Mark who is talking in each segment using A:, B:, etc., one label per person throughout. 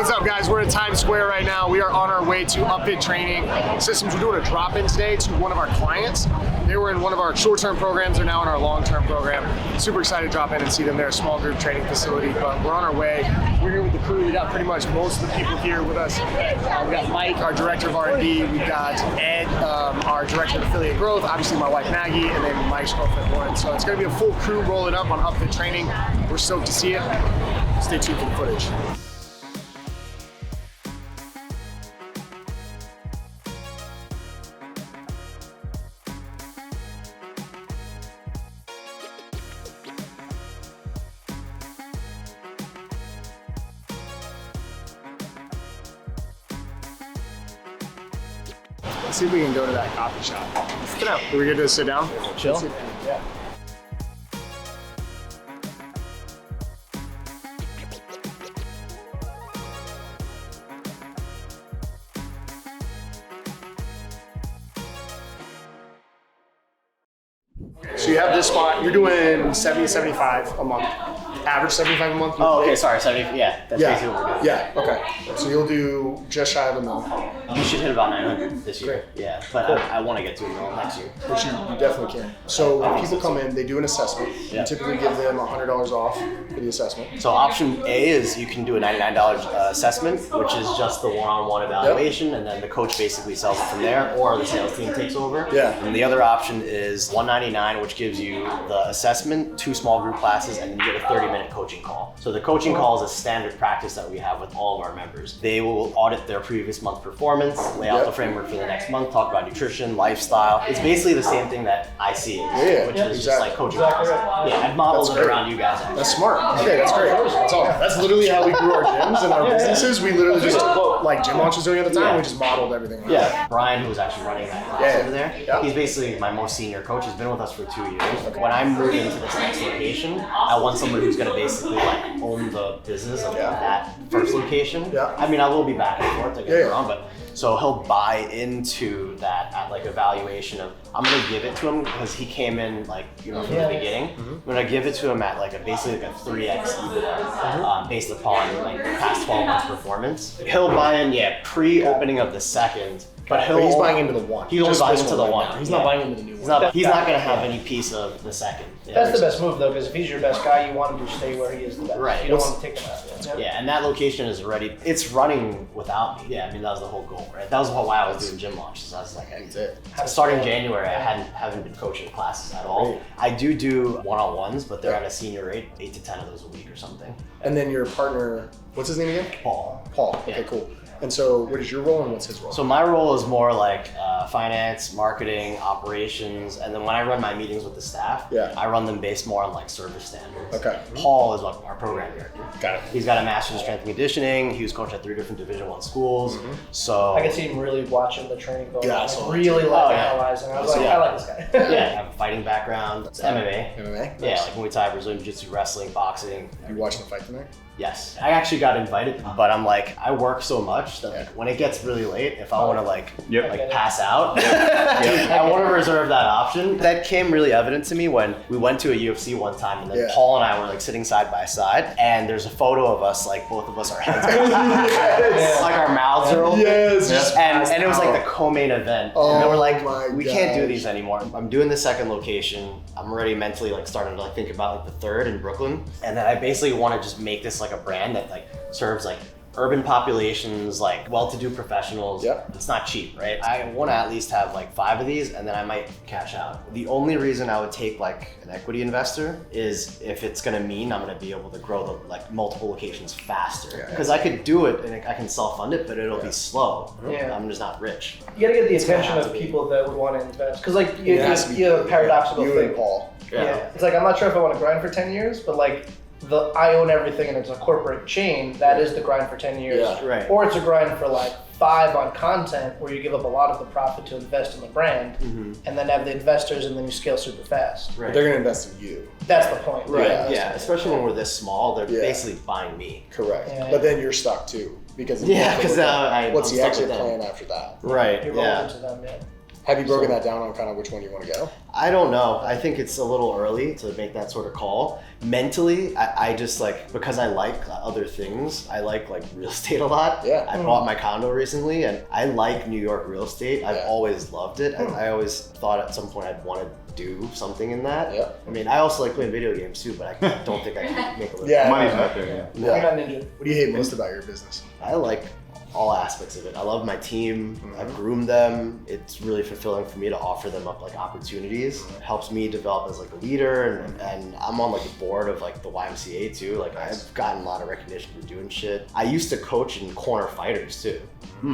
A: What's up, guys? We're in Times Square right now. We are on our way to Upfit Training Systems. We're doing a drop-in today to one of our clients. They were in one of our short-term programs. They're now in our long-term program. Super excited to drop in and see them. They're a small group training facility, but we're on our way. We're here with the crew. We got pretty much most of the people here with us. We got Mike, our director of R&D. We've got Ed, our director of affiliate growth. Obviously, my wife Maggie, and then Mike's girlfriend Lauren. So it's going to be a full crew rolling up on Upfit Training. We're stoked to see it. Stay tuned for the footage. Let's see if we can go to that coffee shop. Sit down. Are we good to sit down?
B: Chill?
A: Yeah. So you have this spot, you're doing 70, 75 a month. Average 75 a month?
B: Oh, okay, sorry, 70, yeah, that's basically what we're doing.
A: Yeah, okay. So you'll do just shy of a mil.
B: You should hit about 900 this year.
A: Great.
B: Yeah, but
A: Cool.
B: I want to get to a mil next year.
A: Which you definitely can. So when people come in, they do an assessment.
B: Yeah.
A: You typically give them $100 off for the assessment.
B: So option A is you can do a $99 assessment, which is just the one-on-one evaluation, and then the coach basically sells it from there, or the sales team takes over.
A: Yeah.
B: And the other option is $199, which gives you the assessment, 2 small group classes, and then you get a 30-minute coaching call. So the coaching call is a standard practice that we have with all of our members. They will audit their previous month's performance, lay out the framework for the next month, talk about nutrition, lifestyle. It's basically the same thing that I see it, which is just like coaching calls. Yeah, I've modeled it around you guys. Actually.
A: That's smart. Okay, that's great. That's all. That's literally how we grew our gyms and our businesses. We literally just like gym launches during at the time. We just modeled everything.
B: Yeah, Brian, who's actually running that class over there, he's basically my most senior coach. He's been with us for 2 years. When I move into this next location, I want someone who's going to basically like own the business of that first location. I mean, I will be back and forth, don't get me wrong, but so he'll buy into that at like evaluation of, I'm gonna give it to him because he came in like, from the beginning. I'm gonna give it to him at like basically like a 3x EBITDA based upon like past 12 months performance. He'll buy in, pre-opening of the second, but he's
A: buying into the one.
B: He's only buying into the one.
A: He's not buying into the new one.
B: He's not gonna have any piece of the second.
C: That's the best move though, because if he's your best guy, you want him to stay where he is the best.
B: Right.
C: You don't want to take him out.
B: Yeah, and that location is already, it's running without me. Yeah, I mean, that was the whole goal, right? That was why I was doing gym launches. I was like, starting January, I haven't been coaching classes at all. I do one-on-ones, but they're at a senior rate, 8 to 10 of those a week or something.
A: And then your partner, what's his name again?
B: Paul.
A: Okay, cool. And so what is your role and what's his role?
B: So my role is more like finance, marketing, operations, and then when I run my meetings with the staff, I run them based more on like service standards.
A: Okay.
B: Paul is like our program director.
A: Got it.
B: He's got a master's in strength and conditioning. He was coached at 3 different Division I schools. So
C: I can see him really watching the training going on, really like analyzing. I was like, I like this guy.
B: I have a fighting background. It's MMA.
A: MMA?
B: Yeah, like Muay Thai, Brazilian Jiu-Jitsu, wrestling, boxing.
A: You watching the fight tonight?
B: Yes. I actually got invited, but I'm like, I work so much that like, when it gets really late, if I want to like pass out, I want to reserve that option. That came really evident to me when we went to a UFC one time, and then Paul and I were like sitting side by side, and there's a photo of us, like both of us, our heads like our mouths are open. And it was like the co-main event. And then we're like, we can't do these anymore. I'm doing the second location. I'm already mentally like starting to like think about like the third in Brooklyn. And then I basically want to just make this like a brand that like serves like urban populations, like well-to-do professionals. It's not cheap, right? I want to at least have like 5 of these, and then I might cash out. The only reason I would take like an equity investor is if it's going to mean I'm going to be able to grow the like multiple locations faster. Because I could do it and I can self-fund it, but it'll be slow. I'm just not rich.
C: You gotta get the attention of people that would want to invest. Because like you have a paradoxical thing.
A: You and Paul.
C: It's like, I'm not sure if I want to grind for 10 years, but like I own everything and it's a corporate chain, that is the grind for 10 years. Or it's a grind for like 5 on content where you give up a lot of the profit to invest in the brand and then have the investors and then you scale super fast.
A: But they're going to invest in you.
C: That's the point.
B: Especially when we're this small, they're basically buying me.
A: Correct. But then you're stuck too. Because
B: what's
A: the exit plan after that?
B: Right.
C: You're rolling into them,
A: Have you broken that down on kind of which one you want to go?
B: I don't know. I think it's a little early to make that sort of call. Mentally, I just like, because I like other things, I like real estate a lot.
A: Yeah.
B: I bought my condo recently and I like New York real estate. I've always loved it. I always thought at some point I'd want to do something in that.
A: Yeah.
B: I mean, I also like playing video games too, but I don't think I can make a living.
A: Yeah.
D: Money's not there.
C: You're not ninja.
A: What do you hate most about your business?
B: I like all aspects of it. I love my team. I groom them. It's really fulfilling for me to offer them up opportunities. It helps me develop as a leader, and I'm on the board of the YMCA too.
A: Nice.
B: I've gotten a lot of recognition for doing shit. I used to coach in corner fighters too.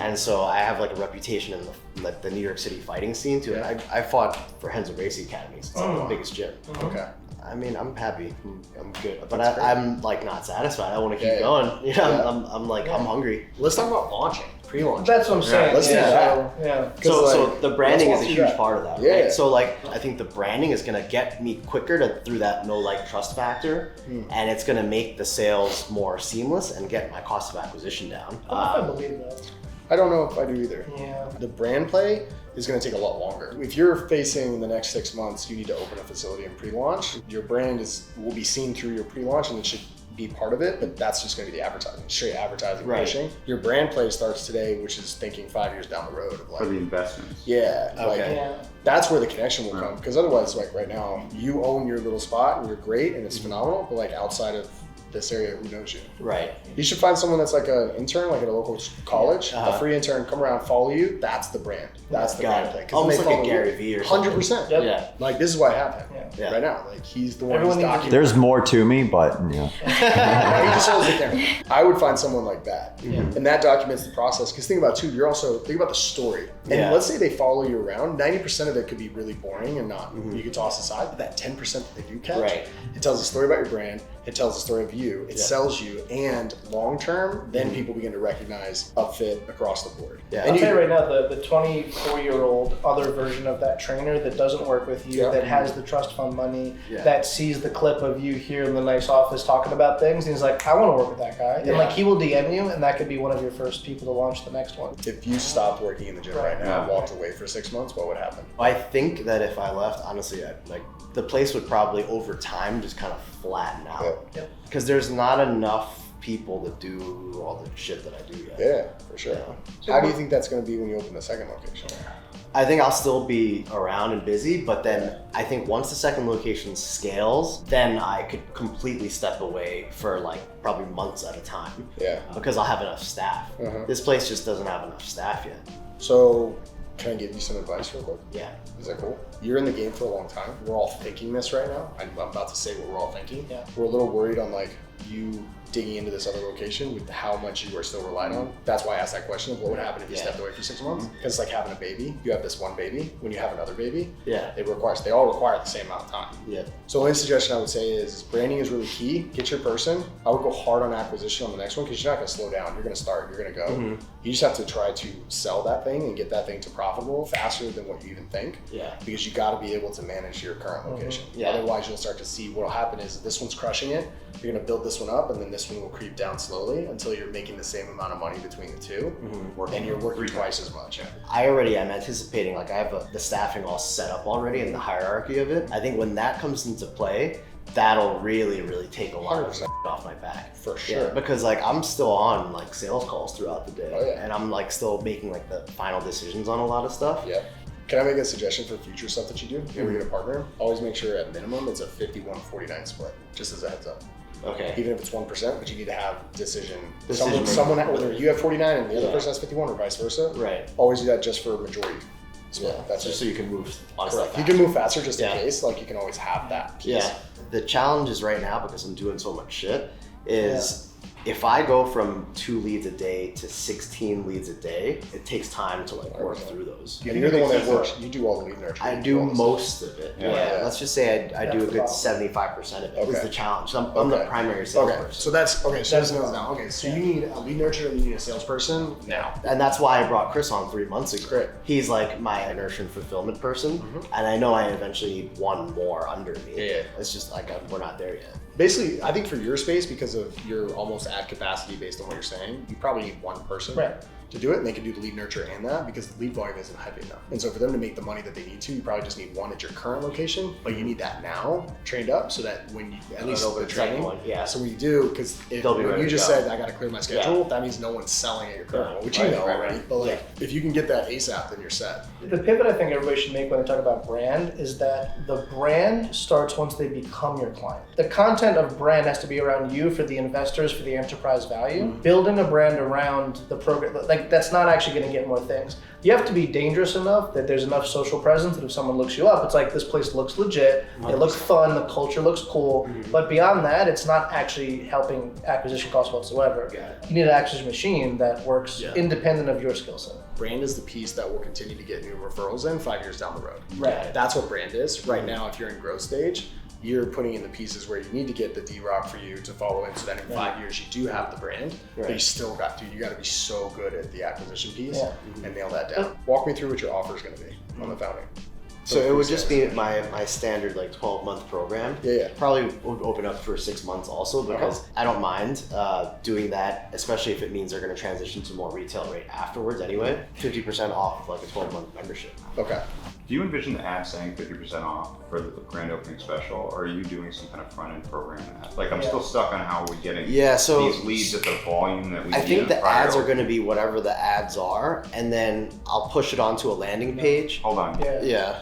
B: And so I have a reputation in the New York City fighting scene too. And I fought for Henzo Gracie Academies. It's the biggest gym.
A: Okay.
B: I mean, I'm happy. I'm good, but I'm not satisfied. I want to keep
A: Yeah.
B: going. You know, I'm hungry.
A: Let's talk about launching, pre-launch.
C: That's what I'm saying.
A: let's do that.
C: Yeah.
B: So the branding is
A: let's
B: a
A: walk
B: huge
A: through
B: part of that,
A: Yeah.
B: right? So I think the branding is gonna get me quicker through that know, like, trust factor, and it's gonna make the sales more seamless and get my cost of acquisition down.
C: I believe that.
A: I don't know if I do either.
C: Yeah.
A: The brand play is going to take a lot longer. If you're facing the next 6 months, you need to open a facility in pre-launch. Your brand will be seen through your pre-launch, and it should be part of it, but that's just going to be the advertising, straight advertising,
B: Right.
A: pushing. Your brand play starts today, which is thinking 5 years down the road of
D: For the investments.
A: yeah,
B: Okay.
C: Yeah.
A: that's where the connection will come. Because otherwise, right now, you own your little spot and you're great and it's phenomenal, but outside of this area, who knows you?
B: Right.
A: You should find someone that's an intern, at a local college,
B: Uh-huh.
A: a free intern, come around, follow you. That's the brand. That's the
B: Got
A: brand
B: it.
A: play.
B: Almost
A: then
B: like
A: they
B: a
A: follow
B: Gary
A: you.
B: Vee or something.
A: 100%.
C: Yep.
B: Yeah.
A: This is what happened
C: Yeah.
B: Yeah.
A: right now. He's the one
C: Everyone
A: who's
C: needs to-
A: documenting.
D: There's more to me, but yeah.
A: He just holds the camera. I would find someone like that. And that documents the process. Because think about think about the story. And
B: Yeah.
A: let's say they follow you around, 90% of it could be really boring and not, you could toss aside, but that 10% that they do catch,
B: Right.
A: it tells a story about your brand, it tells a story of you, it sells you, and long term, then people begin to recognize Upfit across the board.
B: Yeah.
A: And
C: I'll
A: you,
C: tell you right now, the 24-year-old other version of that trainer that doesn't work with you,
A: Yeah.
C: that has the trust fund money,
B: Yeah.
C: that sees the clip of you here in the nice office talking about things, and he's like, I want to work with that guy.
B: Yeah.
C: And he will DM you, and that could be one of your first people to launch the next one.
A: if you stopped working in the gym right now and
D: Yeah.
A: walked away for 6 months, what would happen?
B: I think that if I left, honestly, the place would probably over time just kind of flatten out.
C: Yep.
B: Because there's not enough people to do all the shit that I do yet.
A: Yeah, for sure. How do you think that's going to be when you open the second location?
B: I think I'll still be around and busy, but then I think once the second location scales, then I could completely step away for probably months at a time.
A: Yeah.
B: Because I'll have enough staff.
A: Uh-huh.
B: This place just doesn't have enough staff yet.
A: So, can I give you some advice real quick?
B: Yeah.
A: Is that cool? You're in the game for a long time. We're all thinking this right now. I'm about to say what we're all thinking.
C: Yeah.
A: We're a little worried on you digging into this other location with how much you are still relied on. That's why I asked that question of what would happen if you stepped away for 6 months. Because it's like having a baby. You have this one baby. When you have another baby,
B: Yeah.
A: they all require the same amount of time.
B: Yeah.
A: So one suggestion I would say is branding is really key. Get your person. I would go hard on acquisition on the next one because you're not going to slow down. You're going to start. You're going to go. You just have to try to sell that thing and get that thing to profitable faster than what you even think.
B: Yeah.
A: Because you got to be able to manage your current location.
B: Yeah.
A: Otherwise, you'll start to see what will happen is this one's crushing it. You're going to build this one up, and then this one will creep down slowly until you're making the same amount of money between the two, and you're working twice as much.
B: I already am anticipating, I have the staffing all set up already and the hierarchy of it. I think when that comes into play, that'll really, really take a lot of
A: 100%.
B: off my back.
A: For sure.
B: Yeah, because I'm still on sales calls throughout the day.
A: Oh, yeah.
B: And I'm still making the final decisions on a lot of stuff.
A: Yeah. Can I make a suggestion for future stuff that you do? If you ever get a partner, always make sure at minimum it's a 51-49 split, just as a heads up.
B: Okay.
A: Even if it's 1%, but you need to have decision.
B: Decision
A: Someone,
B: making.
A: whether you have 49 and the other
B: Yeah.
A: person has 51 or vice versa,
B: Right.
A: always do that just for majority split.
B: Yeah.
A: That's
B: just
A: it.
B: so you can move on
A: Correct.
B: stuff
A: You can
B: faster.
A: move faster just
B: Yeah.
A: in case. You can always have that piece.
B: Yeah. The challenge is right now, because I'm doing so much shit, is if I go from 2 leads a day to 16 leads a day, it takes time to work through those.
A: And you're the one that works. You do all the lead nurture.
B: I
A: you
B: do
A: all the
B: most of it.
D: Yeah.
B: Yeah. Let's just say I do a
C: That's the
B: good
C: problem.
B: 75% of it. Is
A: Okay.
B: the challenge. So I'm the
A: Okay.
B: primary
A: stuff. Okay,
B: salesperson.
A: so that's okay. So
C: That's
A: that's now. Okay, so you need a lead nurturer and you need a salesperson now.
B: And that's why I brought Chris on 3 months ago.
A: Great.
B: He's my inertia and fulfillment person, and I know I eventually need one more under me.
A: Yeah.
B: It's just we're not there yet.
A: Basically, I think for your space, because of you're almost at capacity based on what you're saying, you probably need one person
C: Right.
A: to do it, and they can do the lead nurture and that because the lead volume isn't heavy enough. And so for them to make the money that they need to, you probably just need one at your current location, but you need that now trained up so that when you, at least the training, so when you do, because when you just said, I got to clear my schedule, that means no one's selling at your current one, which you know already, but like, if you can get that ASAP, then you're set.
C: The pivot I think everybody should make when they talk about brand is that the brand starts once they become your client. The content of brand has to be around you for the investors, for the enterprise value. Building a brand around the program, like that's not actually going to get more things. You have to be dangerous enough that there's enough social presence that if someone looks you up, it's like, this place looks legit, it looks fun, the culture looks cool, but beyond that, it's not actually helping acquisition costs whatsoever. You need an acquisition machine that works independent of your skill set.
A: Brand is the piece that will continue to get new referrals in 5 years down the road.
C: Right.
A: That's what brand is. Right now, if you're in growth stage, you're putting in the pieces where you need to get the D-Rock for you to follow in so that in 5 years you do have the brand, but you still got to, you got to be so good at the acquisition piece and nail that down. Walk me through what your offer is going to be on the founding.
B: So it would just be my standard like 12-month program. Probably would open up for 6 months also because I don't mind doing that, especially if it means they're going to transition to more retail rate afterwards anyway. 50% off of like a 12-month membership.
E: Okay. Do you envision the ad saying 50% off for the grand opening special, or are you doing some kind of front-end program? Like I'm still stuck on how we're getting these leads at the volume that we
B: I think the ads are going to be whatever the ads are, and then I'll push it onto a landing page.
E: Hold on.
B: Yeah.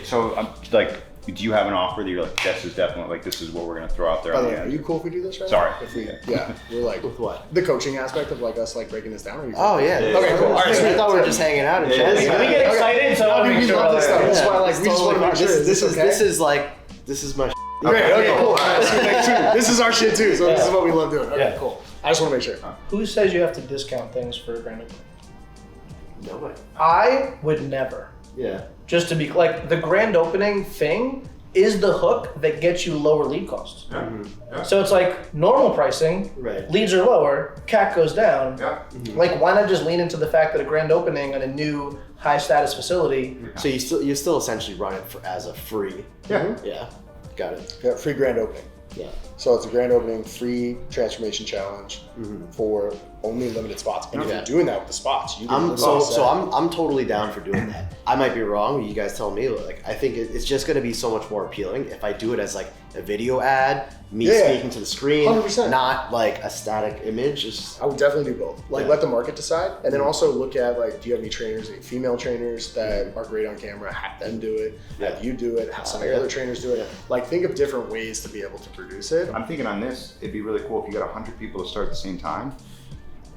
E: So I'm like, do you have an offer that you're like, this is definitely like, this is what we're going to throw out there?
A: By the way, are you cool if we do this right
E: Sorry.
A: now? If we, we're like,
B: with what?
A: The coaching aspect of like us like breaking this down? Or you
B: Okay,
A: cool. All right,
B: I thought we were just hanging out and chatting.
C: We get excited, so I'll make sure.
A: This stuff. That's why like, we just want to make sure.
B: This is my
A: Okay, cool. All right, this is our shit too, so this is what we love doing. Okay, cool. I just want to make sure.
C: Who says you have to discount things for a grand opening?
B: Nobody.
C: I would never. Just to be like, the grand opening thing is the hook that gets you lower lead costs. So it's like normal pricing, leads are lower, CAC goes down. Like why not just lean into the fact that a grand opening on a new high status facility.
B: So you still essentially run it as a free. Got it.
A: Free grand opening. So it's a grand opening, free transformation challenge for only limited spots. And if you're doing that with the spots, you can
B: I'm totally down for doing that. I might be wrong. You guys tell me. Like I think it's just going to be so much more appealing if I do it as like a video ad, me speaking to the screen,
A: 100%.
B: not like a static image.
A: I would definitely do both. Like let the market decide, and then also look at like, do you have any trainers, any female trainers that are great on camera? Have them do it. Have you do it. Have some of your other trainers do it. Like think of different ways to be able to produce it.
E: I'm thinking on this, it'd be really cool if you got 100 people to start at the same time.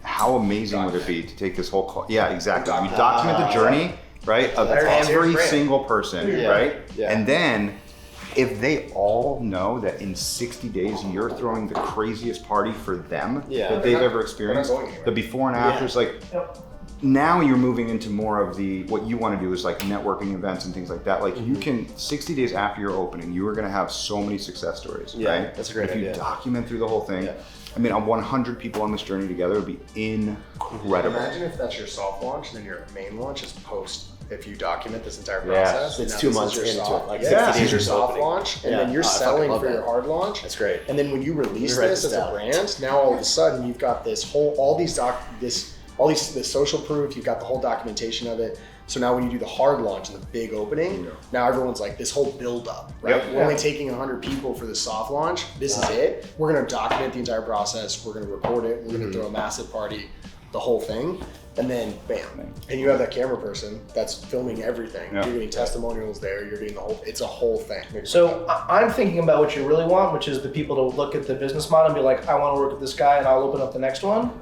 E: How amazing would it be to take this whole exactly. You document the journey, right, of every single person, right? And then if they all know that in 60 days you're throwing the craziest party for them that they've ever experienced, the before and afters, like now you're moving into more of the, what you want to do is like networking events and things like that. Like you can, 60 days after your opening, you are going to have so many success stories, right?
B: That's a great idea.
E: If you document through the whole thing, I mean, 100 people on this journey together would be incredible.
A: Imagine if that's your soft launch, then your main launch is post. If you document this entire process,
B: it's 2 months into it.
A: Like 60 days your soft launch, and then you're selling for your hard launch.
B: That's great.
A: And then when you release this as a brand, now all of a sudden you've got this whole, the social proof. You've got the whole documentation of it. So now when you do the hard launch and the big opening, now everyone's like, this whole build up, right? We're only taking 100 people for the soft launch. This is it. We're gonna document the entire process. We're gonna record it. We're gonna throw a massive party, the whole thing. And then bam. And you have that camera person that's filming everything. You're getting testimonials there. You're getting it's a whole thing.
C: So I'm thinking about what you really want, which is the people to look at the business model and be like, I want to work with this guy and I'll open up the next one.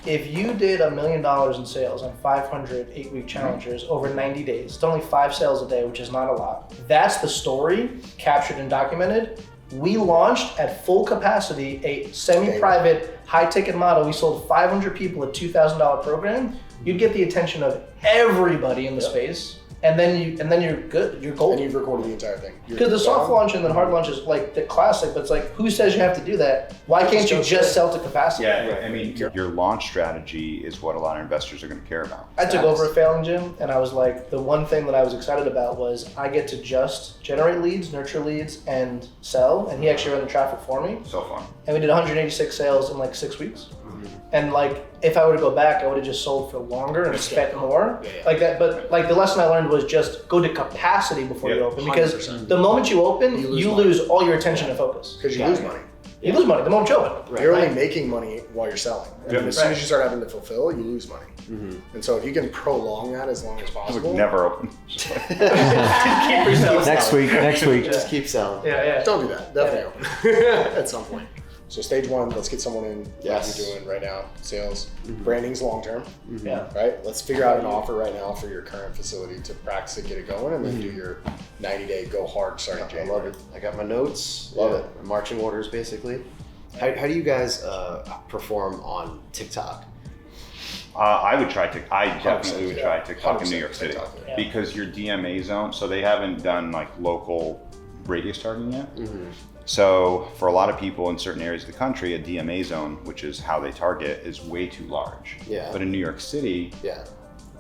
C: If you did $1 million in sales on 500 8-week challengers over 90 days, it's only 5 sales a day, which is not a lot. That's the story captured and documented. We launched at full capacity a semi-private, high-ticket model. We sold 500 people a $2,000 program. You'd get the attention of everybody in the space, and then you're good. You're golden.
A: And you've recorded the entire thing.
C: Because the soft launch and then hard launch is like the classic, but it's like, who says you have to do that? Why can't you just sell to capacity?
E: I mean, your launch strategy is what a lot of investors are going to care about.
C: I took over a failing gym, and I was like, the one thing that I was excited about was I get to just generate leads, nurture leads, and sell. And he actually ran the traffic for me.
E: So fun.
C: And we did 186 sales in like 6 weeks. And like, if I were to go back, I would have just sold for longer and spent more like that. But like the lesson I learned was just go to capacity before you open, because
A: 100%.
C: the moment you open, you
A: money.
C: lose all your attention and focus.
A: Because you lose money.
C: You lose money the moment you open.
A: You're only making money while you're selling. And then as soon as you start having to fulfill, you lose money. And so if you can prolong that as long as
E: I would
A: possible.
E: never open.
C: Keep yourself.
D: Next week.
B: Just keep selling.
C: Yeah.
A: Don't do that. Definitely open at some point. So stage one, let's get someone in like
B: Yes.
A: you're doing right now, sales. Branding's long term,
C: Yeah.
A: right? Let's figure out an offer right now for your current facility to practice it, get it going, and then do your 90-day go hard starting
B: I
A: January.
B: love it. I got my notes.
A: Love
B: it. Marching orders, basically. How do you guys perform on TikTok?
E: I would try TikTok. I definitely would try TikTok in New
A: 100%
E: York City
A: TikTok,
C: yeah.
E: because your DMA zone. So they haven't done like local radius targeting yet. So for a lot of people in certain areas of the country, a DMA zone, which is how they target, is way too large.
B: Yeah.
E: But in New York City,
B: Yeah.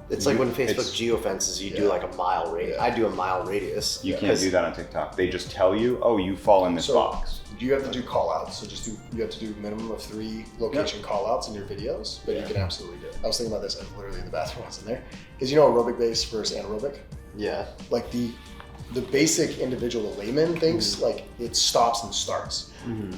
B: It's like when Facebook
E: It's-
B: geofences, you do like a mile radius. I do a mile radius.
E: you can't do that on TikTok. They just tell you, oh, you fall in this
A: So
E: box.
A: you have to do call outs. So you have to do minimum of 3 location call outs in your videos, but you can absolutely do it. I was thinking about this literally in the bathroom when I was in there. Because you know aerobic base versus anaerobic?
B: Yeah.
A: Like the basic individual, the layman thinks like it stops and starts.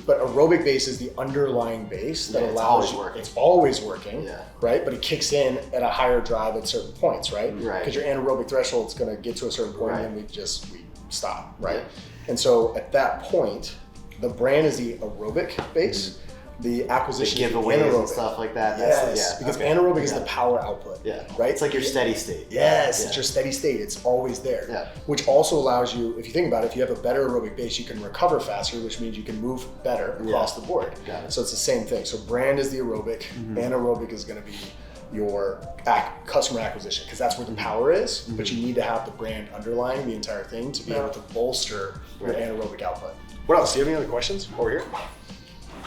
A: But aerobic base is the underlying base that
B: Yeah, it's
A: allows
B: always
A: you,
B: working.
A: it's always working,
B: Yeah.
A: right? But it kicks in at a higher drive at certain points, right?
B: Right.
A: Because your anaerobic threshold is going to get to a certain point
B: Right.
A: and then we stop, right?
B: Yeah.
A: And so at that point, the brand is the aerobic base, the acquisition
B: The
A: is the
B: giveaways
A: anaerobic.
B: and stuff like that.
A: Yes, because anaerobic is the power output.
B: Yeah.
A: Right?
B: It's like your steady state.
A: Yes,
B: Yeah.
A: it's your steady state. It's always there.
B: Yeah.
A: Which also allows you, if you think about it, if you have a better aerobic base, you can recover faster, which means you can move better across the board.
B: Got it.
A: So it's the same thing. So brand is the aerobic, anaerobic is going to be your customer acquisition, because that's where the power is. But you need to have the brand underlying the entire thing to be able to bolster your anaerobic output. What else? Do you have any other questions over here?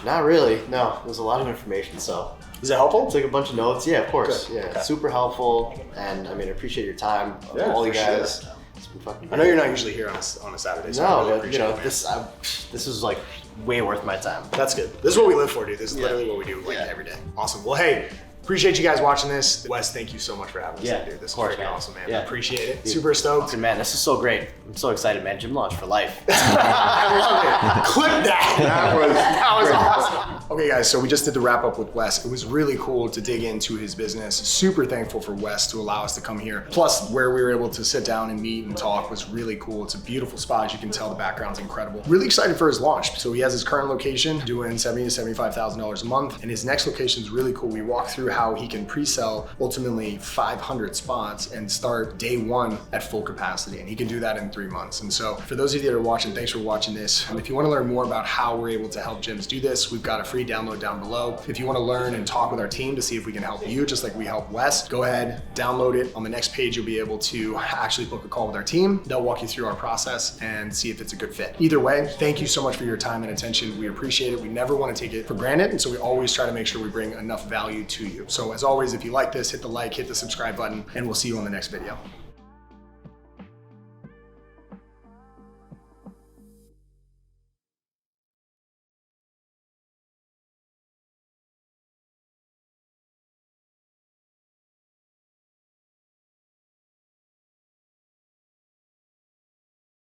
B: Not really. No, there's a lot of information. So
A: Is it helpful?
B: took a bunch of notes. Yeah, of course.
A: Good.
B: Yeah,
A: Okay.
B: super helpful. And I mean, I appreciate your time.
A: Yeah,
B: all you
A: for
B: guys.
A: sure.
B: It's been fucking
A: I know you're not usually here on a Saturday, so I
B: No,
A: really
B: but you
A: appreciate
B: know,
A: it, man.
B: this is like way worth my time.
A: That's good. This is what we live for, dude. This is literally what we do like every day. Awesome. Well, hey, appreciate you guys watching this. Wes, thank you so much for having us
B: Yeah,
A: here, dude. This
B: of course,
A: is freaking
B: man.
A: awesome, man.
B: Yeah.
A: Appreciate it.
B: Dude.
A: Super stoked.
B: Fucking man, this is so great. I'm so excited, man. Gym launch for life.
A: I love it. Clip that. That was awesome. Okay, guys, so we just did the wrap up with Wes. It was really cool to dig into his business. Super thankful for Wes to allow us to come here. Plus, where we were able to sit down and meet and talk was really cool. It's a beautiful spot. As you can tell, the background's incredible. Really excited for his launch. So he has his current location doing $70,000 to $75,000 a month, and his next location is really cool. We walk through how he can pre-sell ultimately 500 spots and start day one at full capacity, and he can do that in 3 months. And so, for those of you that are watching, thanks for watching this. If you want to learn more about how we're able to help gyms do this, we've got a free download down below. If you want to learn and talk with our team to see if we can help you, just like we help Wes, go ahead, download it. On the next page, you'll be able to actually book a call with our team. They'll walk you through our process and see if it's a good fit. Either way, thank you so much for your time and attention. We appreciate it. We never want to take it for granted, and so we always try to make sure we bring enough value to you. So as always, if you like this, hit the like, hit the subscribe button, and we'll see you on the next video.